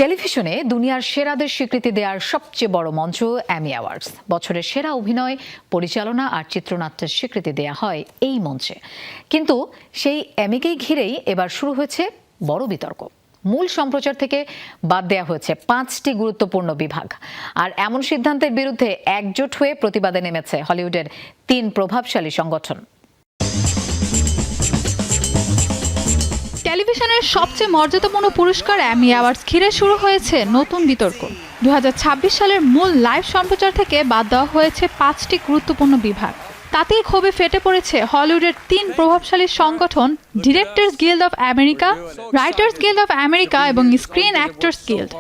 টেলিভিশনে দুনিয়ার সেরাদের স্বীকৃতি দেওয়ার সবচেয়ে বড় মঞ্চ এমি অ্যাওয়ার্ডস। বছরের সেরা অভিনয়, পরিচালনা আর চিত্রনাট্যের স্বীকৃতি দেয়া হয় এই মঞ্চে। কিন্তু সেই এমিকেই ঘিরেই এবার শুরু হয়েছে বড় বিতর্ক। মূল সম্প্রচার থেকে বাদ দেওয়া হয়েছে 5টি গুরুত্বপূর্ণ বিভাগ। আর এমন সিদ্ধান্তের বিরুদ্ধে একজোট হয়ে প্রতিবাদে নেমেছে হলিউডের 3 প্রভাবশালী সংগঠন। টেলিভিশনের সবচেয়ে মর্যাদাপূর্ণ পুরস্কার এমি অ্যাওয়ার্ডস ঘিরে শুরু হয়েছে নতুন বিতর্ক। 2026 সালের মূল লাইভ সম্প্রচার থেকে বাদ দেওয়া হয়েছে 5টি গুরুত্বপূর্ণ বিভাগ। তাতেই ক্ষোভে ফেটে পড়েছে হলিউডের 3 প্রভাবশালী সংগঠন Directors Guild of America, Writers Guild of America এবং স্ক্রিন অ্যাক্টরস গিল্ড।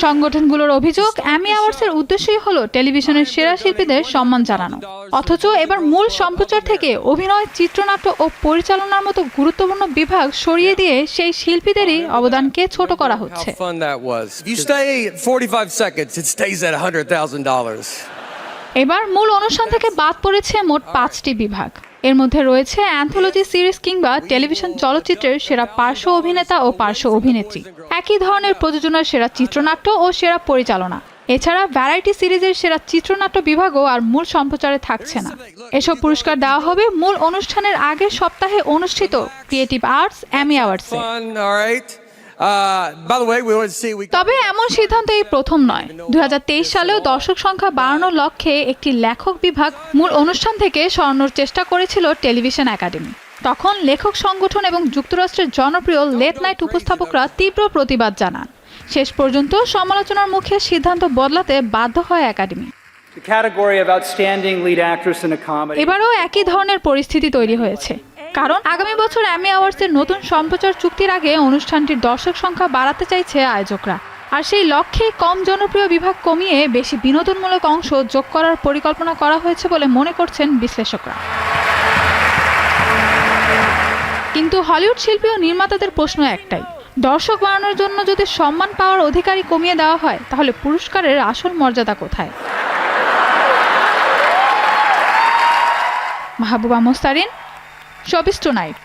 সংগঠনগুলোর অভিযোগ, এমি অ্যাওয়ার্ডসের উদ্দেশ্যই হলো টেলিভিশনের সেরা শিল্পীদের সম্মান জানানো। অথচ এবার মূল সম্প্রচার থেকে অভিনয়, চিত্রনাট্য ও পরিচালনার মতো গুরুত্বপূর্ণ বিভাগ সরিয়ে দিয়ে সেই শিল্পীদেরই অবদানকে ছোট করা হচ্ছে। এবার মূল অনুষ্ঠান থেকে বাদ পড়েছে মোট 5টি বিভাগ। এর মধ্যে রয়েছে অ্যান্থোলজি সিরিজ কিংবা টেলিভিশন চলচ্চিত্রের সেরা পার্শ্ব অভিনেতা ও পার্শ্ব অভিনেত্রী, একই ধরনের প্রযোজনার সেরা চিত্রনাট্য ও সেরা পরিচালনা। এছাড়া ভ্যারাইটি সিরিজের সেরা চিত্রনাট্য বিভাগও আর মূল সম্প্রচারে থাকছে না। এসব পুরস্কার দেওয়া হবে মূল অনুষ্ঠানের আগের সপ্তাহে অনুষ্ঠিত ক্রিয়েটিভ আর্টস এমি অ্যাওয়ার্ডসে। তবে এমন সিদ্ধান্ত এই প্রথম নয়। 2023 সালেও দর্শক সংখ্যা বাড়ানোর লক্ষ্যে একটি লেখক বিভাগ মূল অনুষ্ঠান থেকে সরানোর চেষ্টা করেছিল টেলিভিশন একাডেমি। তখন লেখক সংগঠন এবং যুক্তরাষ্ট্রের জনপ্রিয় লেট নাইট উপস্থাপকরা তীব্র প্রতিবাদ জানান। শেষ পর্যন্ত সমালোচনার মুখে সিদ্ধান্ত বদলাতে বাধ্য হয় একাডেমি। এবারও একই ধরনের পরিস্থিতি তৈরি হয়েছে, কারণ আগামী বছর এমি অ্যাওয়ার্ডসের নতুন সম্প্রচার চুক্তির আগে অনুষ্ঠানটির দর্শক সংখ্যা বাড়াতে চাইছে আয়োজকরা। আর সেই লক্ষ্যে কম জনপ্রিয় বিভাগ কমিয়ে বেশি বিনোদনমূলক অংশ যোগ করার পরিকল্পনা করা হয়েছে বলে মনে করছেন বিশ্লেষকরা। কিন্তু হলিউড শিল্পী ও নির্মাতাদের প্রশ্ন একটাই, দর্শক বাড়ানোর জন্য যদি সম্মান পাওয়ার অধিকারই কমিয়ে দেওয়া হয়, তাহলে পুরস্কারের আসল মর্যাদা কোথায়? Mahbuba Mostarin, showbiz tonight.